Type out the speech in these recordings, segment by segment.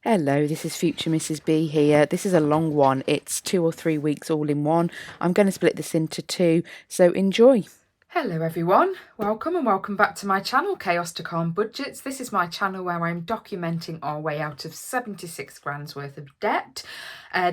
Hello, this is Future Mrs. B here. This is a long one. It's 2 or 3 weeks all in one. I'm going to split this into two, so enjoy. Hello everyone, welcome and welcome back to my channel, Chaos to Calm Budgets. This is my channel where I'm documenting our way out of 76 grand's worth of debt.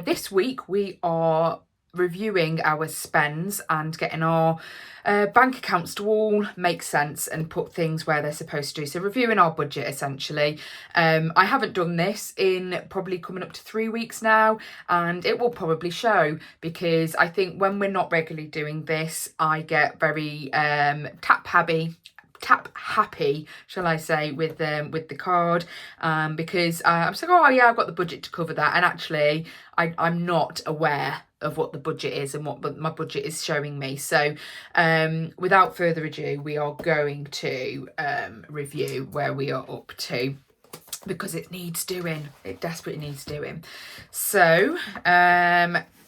This week we are reviewing our spends and getting our bank accounts to all make sense and put things where they're supposed to do. So reviewing our budget essentially. I haven't done this in probably coming up to 3 weeks now, and it will probably show because I think when we're not regularly doing this, I get very tap happy, shall I say, with the card, because I'm just like, oh yeah, I've got the budget to cover that, and actually I'm not aware of what the budget is and what my budget is showing me. So without further ado, we are going to review where we are up to, because it needs doing. It desperately needs doing. So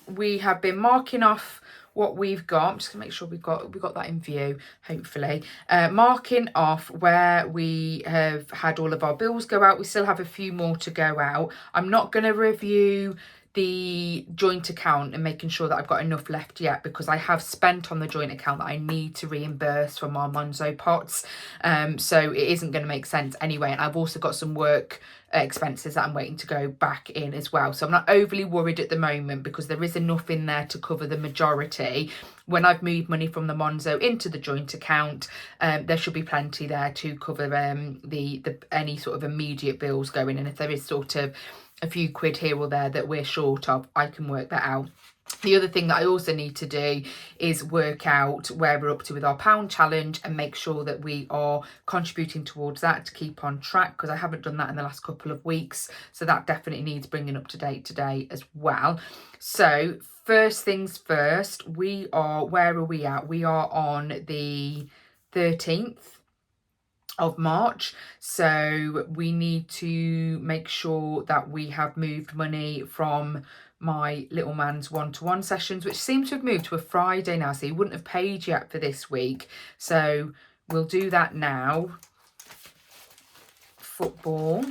we have been marking off what we've got. I'm just gonna make sure we've got that in view, hopefully. Marking off where we have had all of our bills go out. We still have a few more to go out. I'm not going to review the joint account and making sure that I've got enough left yet, because I have spent on the joint account that I need to reimburse from our Monzo pots, so it isn't going to make sense anyway. And I've also got some work expenses that I'm waiting to go back in as well, so I'm not overly worried at the moment because there is enough in there to cover the majority. When I've moved money from the Monzo into the joint account, there should be plenty there to cover the any sort of immediate bills going, and if there is sort of a few quid here or there that we're short of, I can work that out. The other thing that I also need to do is work out where we're up to with our pound challenge and make sure that we are contributing towards that to keep on track, because I haven't done that in the last couple of weeks. So that definitely needs bringing up to date today as well. So first things first, where are we at? We are on the 13th of March, so we need to make sure that we have moved money from my little man's one-to-one sessions, which seem to have moved to a Friday now, so he wouldn't have paid yet for this week, so we'll do that now. Football,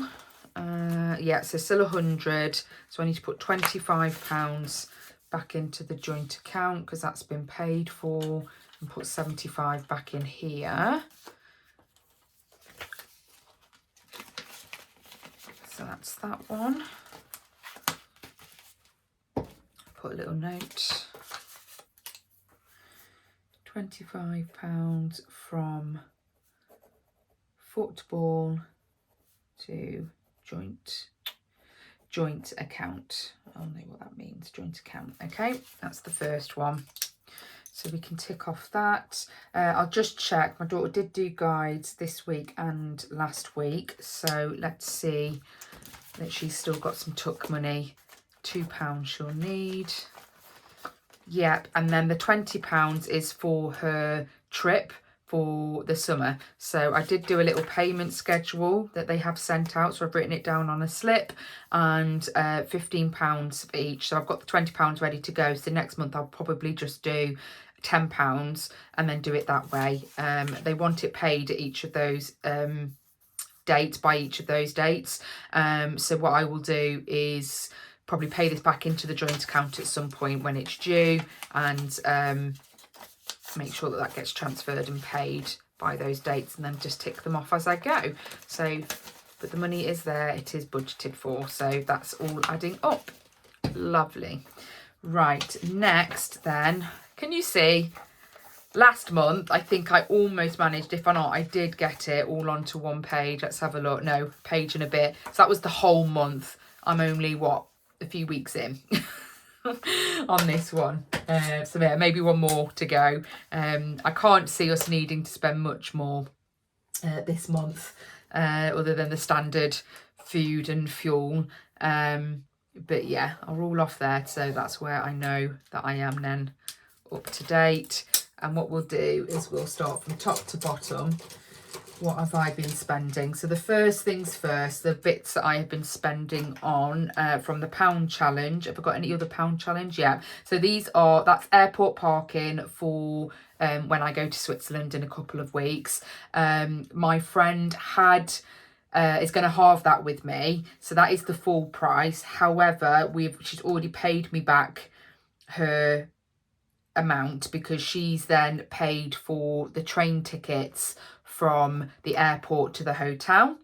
yeah, so still 100, so I need to put £25 back into the joint account because that's been paid for, and put 75 back in here. So that's that one. Put a little note. £25 from football to joint account. I don't know what that means, joint account. Okay, that's the first one. So we can tick off that. I'll just check. My daughter did do guides this week and last week. So let's see that she's still got some tuck money. £2 she'll need. Yep, and then the £20 is for her trip for the summer. So I did do a little payment schedule that they have sent out, so I've written it down on a slip, and £15 for each. So I've got the £20 ready to go. So next month I'll probably just do £10 and then do it that way. They want it paid at each of those dates, by each of those dates. So what I will do is probably pay this back into the joint account at some point when it's due, and make sure that that gets transferred and paid by those dates, and then just tick them off as I go. So, but the money is there, it is budgeted for, so that's all adding up. Lovely. Right, next then, can you see, last month I think I almost managed, if not I did get it all onto one page. Let's have a look. No, page and a bit. So that was the whole month. I'm only, what, a few weeks in on this one. So yeah, maybe one more to go. I can't see us needing to spend much more this month, other than the standard food and fuel. But yeah, I'll roll off there. So that's where I know that I am then up to date. And what we'll do is we'll start from top to bottom. What have I been spending? So the first things first, the bits that I have been spending on from the pound challenge. Have I got any other pound challenge? Yeah. So that's airport parking for when I go to Switzerland in a couple of weeks. My friend had is going to halve that with me. So that is the full price. However, she's already paid me back her amount because she's then paid for the train tickets from the airport to the hotel.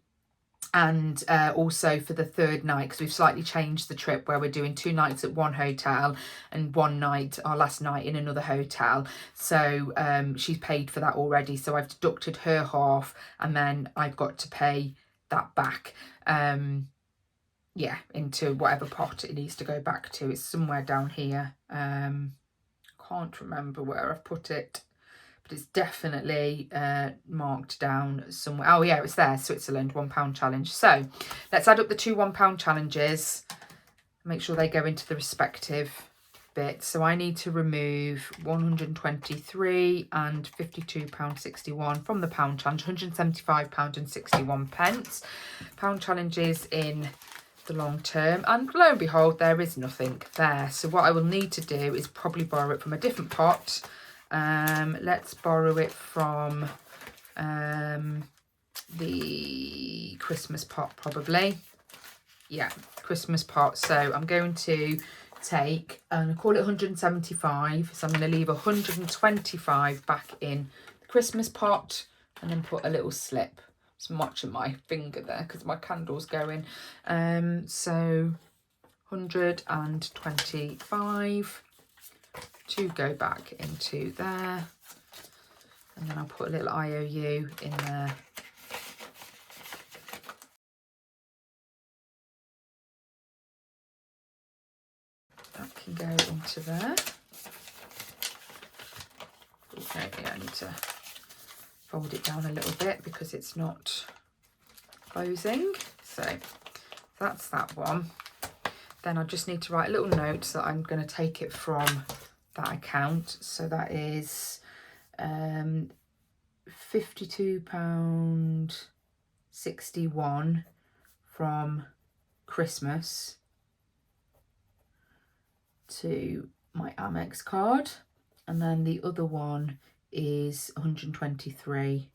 And also for the third night, because we've slightly changed the trip where we're doing 2 nights at one hotel and 1 night, our last night, in another hotel. So she's paid for that already. So I've deducted her half and then I've got to pay that back. Yeah, into whatever pot it needs to go back to. It's somewhere down here. Can't remember where I've put it. But it's definitely marked down somewhere. Oh yeah, it's there, Switzerland £1 challenge. So let's add up the 2 £1 challenges. Make sure they go into the respective bits. So I need to remove 123 and £52.61 from the pound challenge, £175.61. Pound challenges in the long term, and lo and behold, there is nothing there. So what I will need to do is probably borrow it from a different pot. Let's borrow it from the Christmas pot, probably. Yeah, Christmas pot. So I'm going to take, and call it 175. So I'm going to leave 125 back in the Christmas pot and then put a little slip. I'm watching my finger there because my candle's going. So 125 to go back into there, and then I'll put a little IOU in there. That can go into there. Okay, yeah, I need to fold it down a little bit because it's not closing. So that's that one. Then I just need to write a little note that I'm going to take it from that account. So that is £52.61 from Christmas to my Amex card, and then the other one is £123.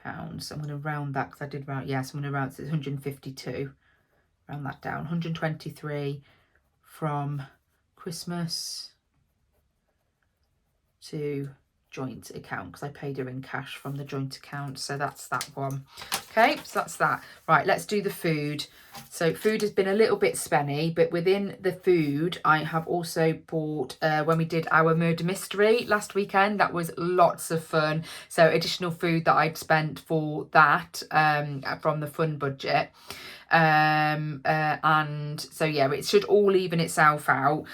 I'm going to round that because I did round, yes, I'm going to round, so it's 152. Round that down, 123 from Christmas to joint account because I paid her in cash from the joint account. So that's that one. Okay, so that's that. Right, let's do the food. So food has been a little bit spenny, but within the food I have also bought, when we did our murder mystery last weekend, that was lots of fun. So additional food that I'd spent for that from the fun budget. And so yeah, it should all even itself out.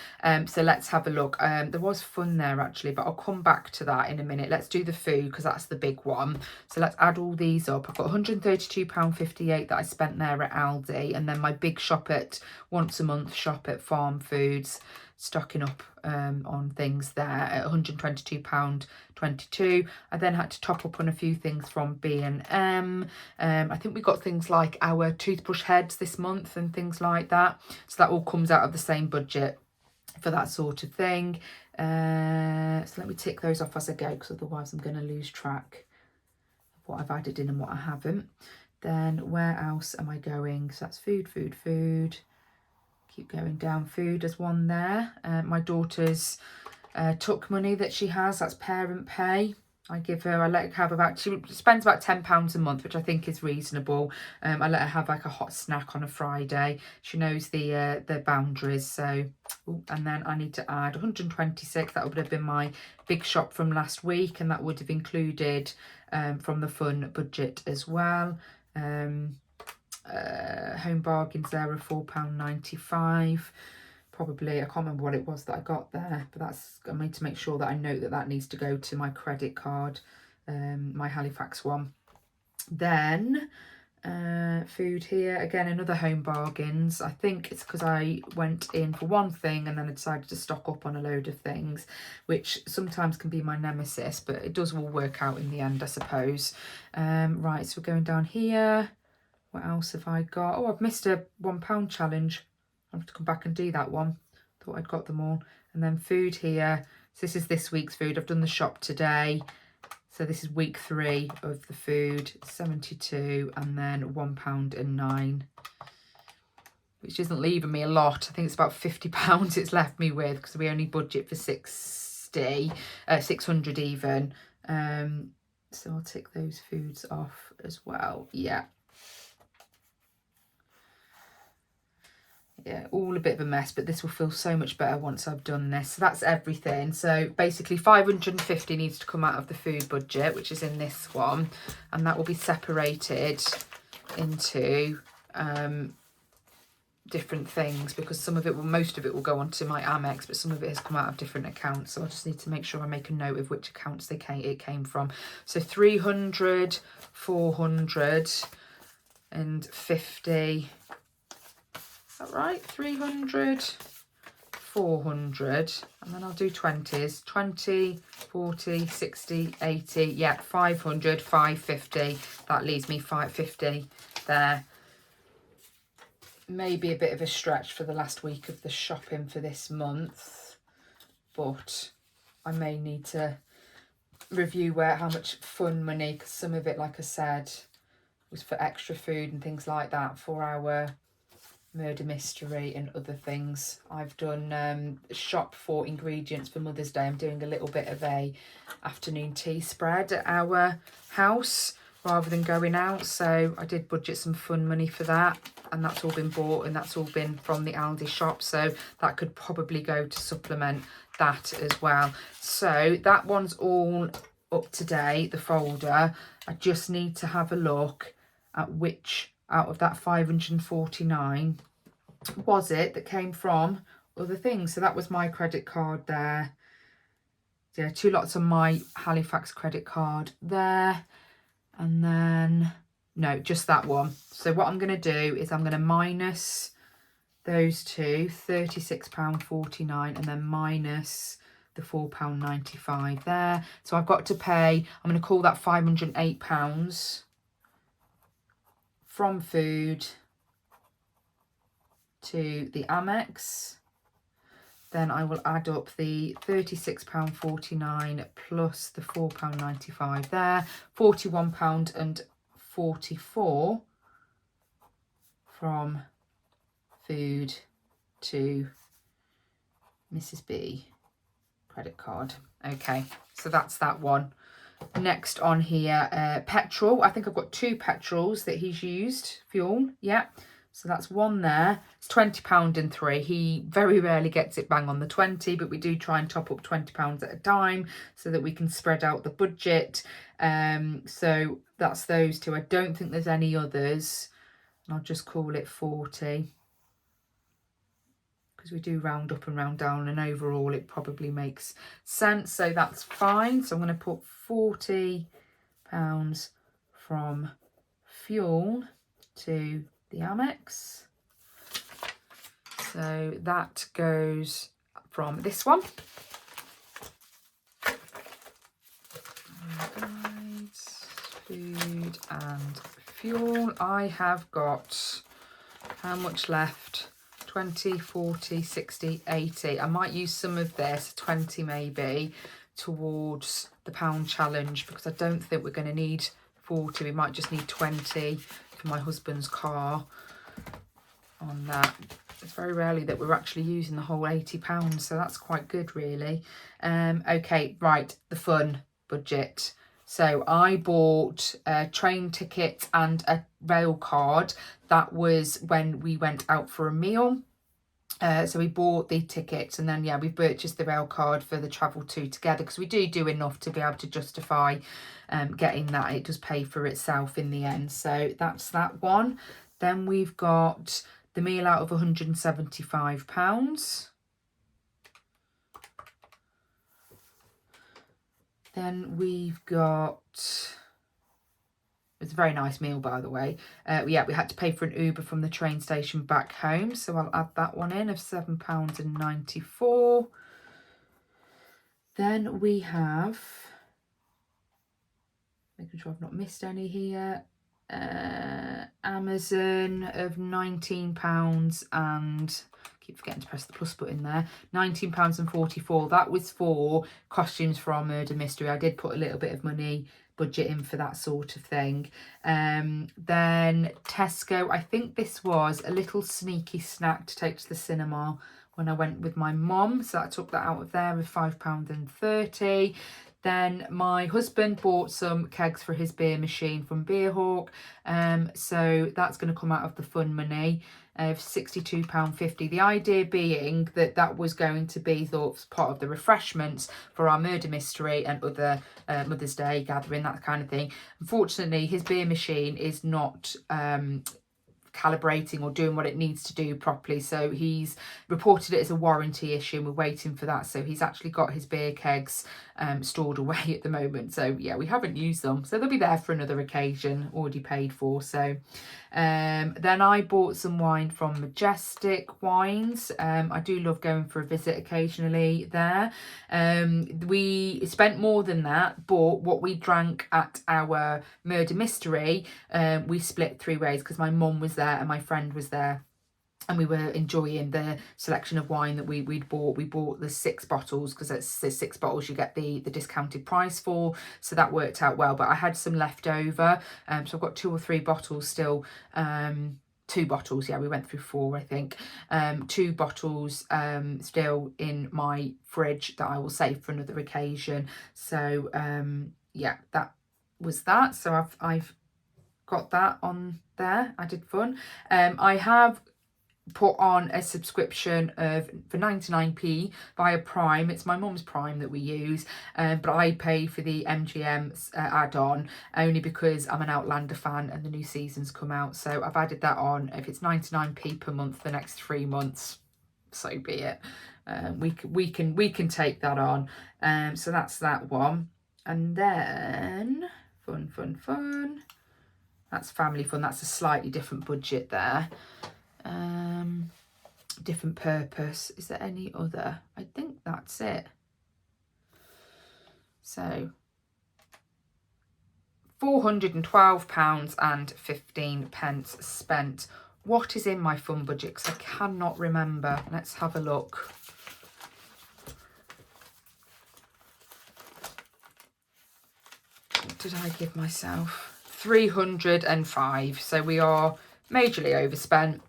So let's have a look. There was fun there actually, but I'll come back to that in a minute. Let's do the food because that's the big one. So let's add all these up. I've got £132.58 that I spent there at Aldi, and then my big shop at once a month shop at Farm Foods, stocking up on things there at £122.22. I then had to top up on a few things from B&M. I think we got things like our toothbrush heads this month and things like that. So that all comes out of the same budget for that sort of thing. So let me tick those off as I go because otherwise I'm going to lose track of what I've added in and what I haven't. Then where else am I going? So that's food. Keep going down. Food as one there. My daughter's tuck money that she has, that's parent pay. I let her have about, she spends about £10 a month, which I think is reasonable. I let her have like a hot snack on a Friday. She knows the boundaries. So, and then I need to add 126. That would have been my big shop from last week, and that would have included from the fun budget as well. Home bargains there are £4.95. Probably, I can't remember what it was that I got there, but that's, I need to make sure that I note that that needs to go to my credit card, my Halifax one. Then food here, again, another home bargains. I think it's because I went in for one thing and then I decided to stock up on a load of things, which sometimes can be my nemesis, but it does all work out in the end, I suppose. Right, so we're going down here. What else have I got? Oh, I've missed a £1 challenge. I'll have to come back and do that one. Thought I'd got them all. And then food here. So this is this week's food. I've done the shop today. So this is week 3 of the food, 72, and then £1.09, which isn't leaving me a lot. I think it's about £50 it's left me with, because we only budget for 600 even. So I'll tick those foods off as well. Yeah, all a bit of a mess, but this will feel so much better once I've done this. So that's everything. So basically 550 needs to come out of the food budget, which is in this one, and that will be separated into different things, because some of it will, most of it will go onto my Amex, but some of it has come out of different accounts. So I just need to make sure I make a note of which accounts it came from. So 300, 450. Is that right? 300, 400, and then I'll do 20s. 20, 40, 60, 80. Yeah, 500, 550. That leaves me 550 there. Maybe a bit of a stretch for the last week of the shopping for this month, but I may need to review how much fun money, because some of it, like I said, was for extra food and things like that for our murder mystery and other things. I've done shop for ingredients for Mother's Day. I'm doing a little bit of a afternoon tea spread at our house rather than going out, so I did budget some fun money for that, and that's all been bought, and that's all been from the Aldi shop, so that could probably go to supplement that as well. So that one's all up to date, the folder. I just need to have a look at which out of that 549 was it that came from other things. So that was my credit card there. Yeah, 2 lots of my Halifax credit card there. And then, no, just that one. So what I'm going to do is I'm going to minus those two, £36.49, and then minus the £4.95 there. So I've got to pay, I'm going to call that £508 from food to the Amex. Then I will add up the £36.49 plus the £4.95 there, £41.44 from food to Mrs. B credit card. Okay, so that's that one. Next on here, petrol. I think I've got 2 petrols that he's used, fuel, yeah. So that's one there. It's £20 and 3. He very rarely gets it bang on the 20, but we do try and top up £20 at a time so that we can spread out the budget. So that's those 2. I don't think there's any others. I'll just call it 40. Because we do round up and round down, and overall it probably makes sense. So that's fine. So I'm going to put £40 from fuel to the Amex. So that goes from this one. Food and fuel. I have got how much left? 20, 40, 60, 80. I might use some of this, 20 maybe, towards the pound challenge, because I don't think we're going to need 40. We might just need 20 for my husband's car on that. It's very rarely that we're actually using the whole £80, so that's quite good really. Okay, right, the fun budget. So I bought a train ticket and a rail card. That was when we went out for a meal. So we bought the tickets, and then, yeah, we purchased the rail card for the travel two together, because we do enough to be able to justify getting that. It does pay for itself in the end. So that's that one. Then we've got the meal out of £175. Then we've got, it's a very nice meal, by the way. Yeah, we had to pay for an Uber from the train station back home, so I'll add that one in of £7.94. Then we have, making sure I've not missed any here, Amazon of £19 and keep forgetting to press the plus button there. £19.44. That was for costumes for our murder mystery. I did put a little bit of money budget in for that sort of thing. Then Tesco, I think this was a little sneaky snack to take to the cinema when I went with my mum, so I took that out of there with £5.30. Then my husband bought some kegs for his beer machine from Beerhawk, so that's going to come out of the fun money of £62.50. The idea being that that was going to be thought as part of the refreshments for our murder mystery and other Mother's Day gathering, that kind of thing. Unfortunately, his beer machine is not calibrating or doing what it needs to do properly, so he's reported it as a warranty issue and we're waiting for that. So he's actually got his beer kegs stored away at the moment, so yeah, we haven't used them, so they'll be there for another occasion, already paid for. So then I bought some wine from Majestic Wines. I do love going for a visit occasionally there. We spent more than that, but what we drank at our murder mystery, we split 3 ways because my mum was there and my friend was there, and we were enjoying the selection of wine that we'd bought. We bought the 6 bottles because it's the 6 bottles you get the discounted price for, so that worked out well. But I had some left over, so I've got 2 or 3 bottles still. 2 bottles, yeah, we went through 4, I think. 2 bottles still in my fridge that I will save for another occasion. So yeah, that was that. So I've got that on there. I did fun. I have put on a subscription for 99p via Prime. It's my mum's Prime that we use, but I pay for the MGM add-on only because I'm an Outlander fan and the new season's come out, so I've added that on. If it's 99p per month for the next 3 months, so be it. We can take that on. So that's that one. And then fun, that's family fun. That's a slightly different budget there. Different purpose. Is there any other? I think that's it. So £412.15 spent. What is in my fun budget? Because I cannot remember. Let's have a look. What did I give myself? 305. So we are majorly overspent.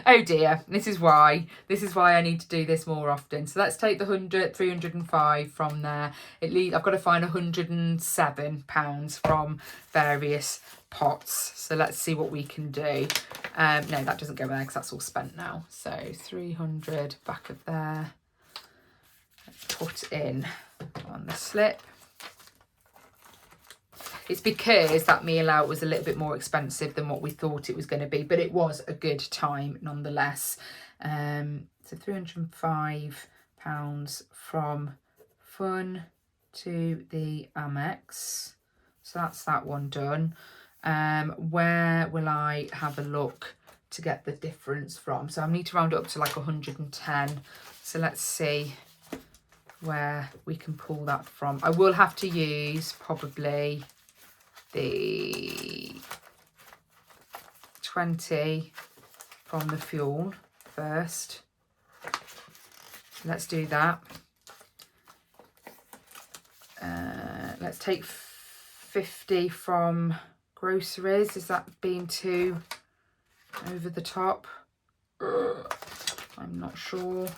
Oh dear, this is why I need to do this more often. So let's take the 305 from there. I've got to find £107 from various pots. So let's see what we can do. No, that doesn't go there because that's all spent now. So 300 back of there. Let's put in on the slip. It's because that meal out was a little bit more expensive than what we thought it was going to be, but it was a good time nonetheless. So £305 from Fun to the Amex. So that's that one done. Where will I have a look to get the difference from? So I need to round it up to like 110. So let's see where we can pull that from. I will have to use probably the 20 from the fuel first. Let's do that. Let's take 50 from groceries. Is that being too over the top? I'm not sure.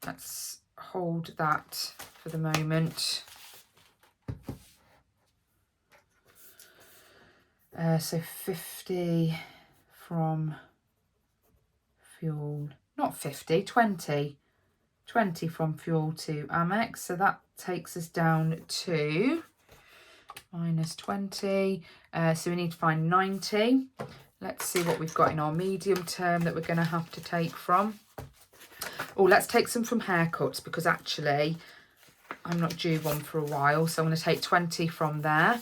Let's hold that for the moment. So 50 from fuel, not 50, 20 from fuel to Amex. So that takes us down to minus 20. So we need to find 90. Let's see what we've got in our medium term that we're going to have to take from. Oh, let's take some from haircuts because actually I'm not due one for a while. So I'm going to take 20 from there.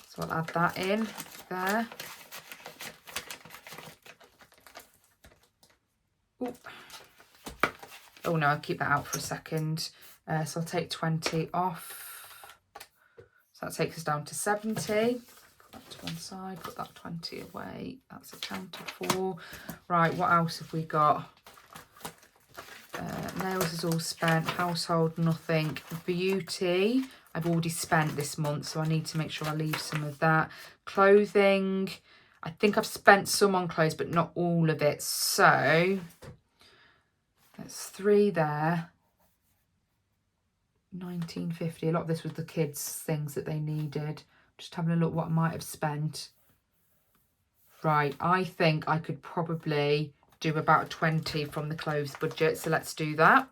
So I'll add that in there. Ooh. Oh no, I'll keep that out for a second. So I'll take 20 off. So that takes us down to 70. Put that to one side, put that 20 away, that's accounted for. Right, what else have we got? Nails is all spent, household nothing, beauty I've already spent this month, so I need to make sure I leave some of that. Clothing, I think I've spent some on clothes but not all of it, so that's 3 there. 1950. A lot of this was the kids' things that they needed. Just having a look what I might have spent. Right, I think I could probably do about 20 from the clothes budget, so let's do that.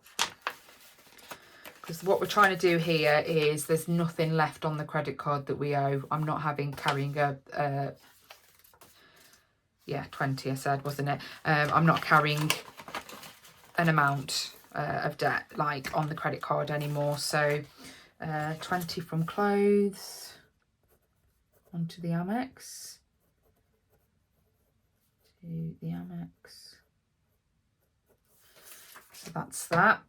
Because what we're trying to do here is there's nothing left on the credit card that we owe. I'm not carrying a yeah, 20 I said, wasn't it? I'm not carrying an amount of debt like on the credit card anymore. So 20 from clothes onto the Amex. To the Amex. So that's that.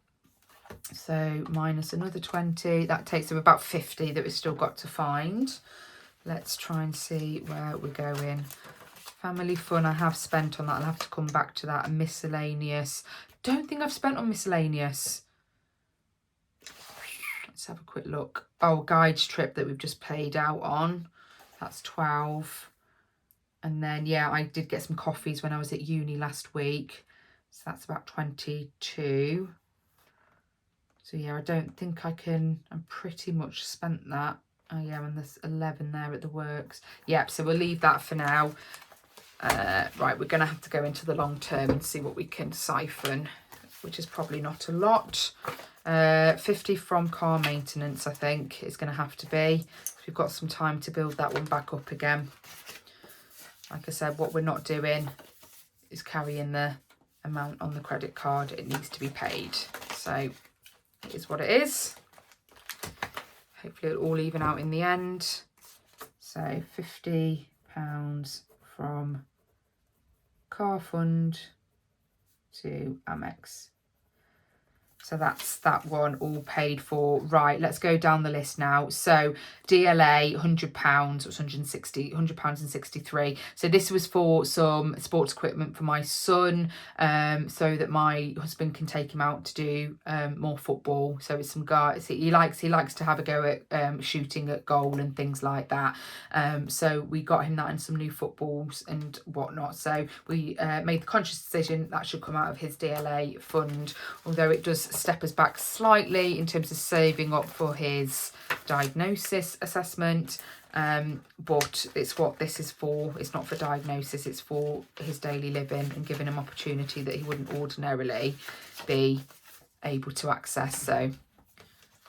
So minus another 20, that takes up about 50 that we've still got to find. Let's try and see where we're going. Family fun I have spent on that. I'll have to come back to that. And miscellaneous. Don't think I've spent on miscellaneous. Let's have a quick look. Oh, guides trip that we've just paid out on. That's 12. And then, yeah, I did get some coffees when I was at uni last week. So that's about 22. So, yeah, I don't think I can... I'm pretty much spent that. Oh, yeah, and there's 11 there at the works. Yep, so we'll leave that for now. Right, we're going to have to go into the long term and see what we can siphon, which is probably not a lot. 50 from car maintenance, I think, is going to have to be. We've got some time to build that one back up again. Like I said, what we're not doing is carrying the amount on the credit card. It needs to be paid. So it is what it is. Hopefully it'll all even out in the end. So £50 from car fund to Amex. So that's that one all paid for. Right, let's go down the list now. So DLA, £100, it was £100.63. So this was for some sports equipment for my son, so that my husband can take him out to do more football. So it's some guys he likes to have a go at shooting at goal and things like that. So we got him that and some new footballs and whatnot. So we made the conscious decision that should come out of his DLA fund, although it does step us back slightly in terms of saving up for his diagnosis assessment, but it's what this is for. It's not for diagnosis, it's for his daily living and giving him opportunity that he wouldn't ordinarily be able to access. So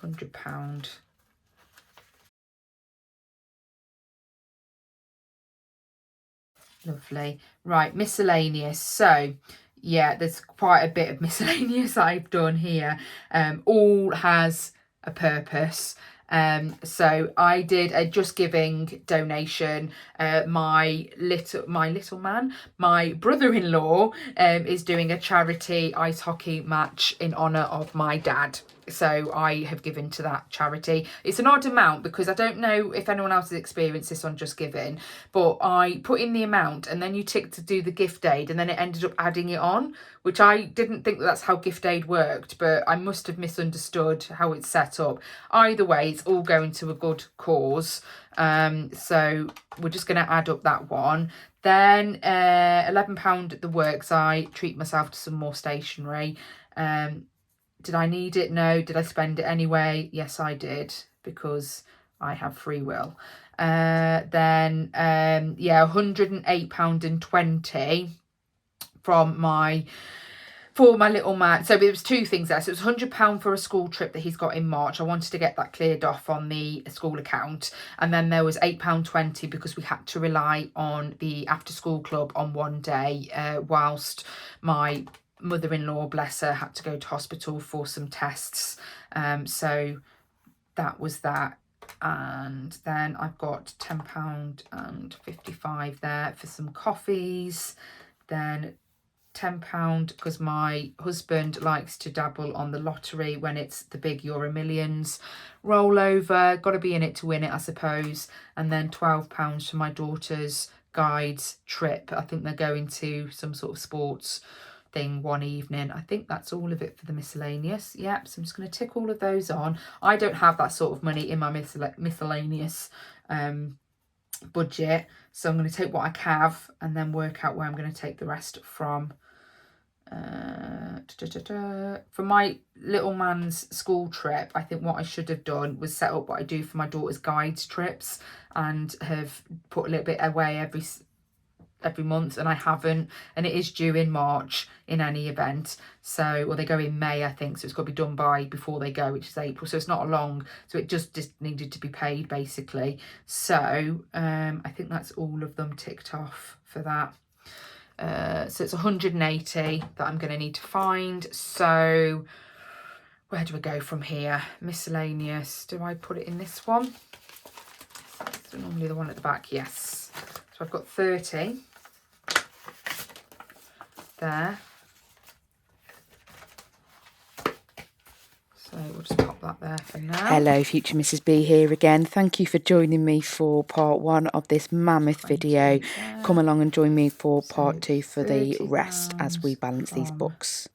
£100. Lovely. Right, miscellaneous. So yeah, there's quite a bit of miscellaneous I've done here. All has a purpose. So I did a Just Giving donation. My brother-in-law is doing a charity ice hockey match in honour of my dad. So I have given to that charity. It's an odd amount because I don't know if anyone else has experienced this on Just Giving, but I put in the amount and then you tick to do the gift aid and then it ended up adding it on, which I didn't think that's how gift aid worked, but I must have misunderstood how it's set up. Either way, it's all going to a good cause. So we're just going to add up that one. Then £11 at the works. I treat myself to some more stationery. Did I need it? No. Did I spend it anyway? Yes, I did, because I have free will. Then, yeah, £108.20 from for my little man. So it was two things there. So it was £100 for a school trip that he's got in March. I wanted to get that cleared off on the school account. And then there was £8.20 because we had to rely on the after school club on one day whilst my mother-in-law, bless her, had to go to hospital for some tests. So that was that. And then I've got £10.55 there for some coffees. Then £10 because my husband likes to dabble on the lottery when it's the big Euro Millions rollover. Got to be in it to win it, I suppose. And then £12 for my daughter's guides trip. I think they're going to some sort of sports thing one evening. I think that's all of it for the miscellaneous. Yep, so I'm just going to tick all of those on. I don't have that sort of money in my miscellaneous budget, so I'm going to take what I have and then work out where I'm going to take the rest from. For my little man's school trip, I think what I should have done was set up what I do for my daughter's guides trips and have put a little bit away every month, and I haven't, and it is due in March in any event. So, well, they go in May, I think, so it's got to be done by before they go, which is April, so it's not long, so it just needed to be paid basically. So I think that's all of them ticked off for that. So it's 180 that I'm going to need to find. So where do I go from here? Miscellaneous, do I put it in this one? So normally the one at the back, yes. So I've got 30 there. So we'll just pop that there for now. Hello, Future Mrs. B here again. Thank you for joining me for part 1 of this mammoth video. Come along and join me for part 2 for the rest as we balance these books.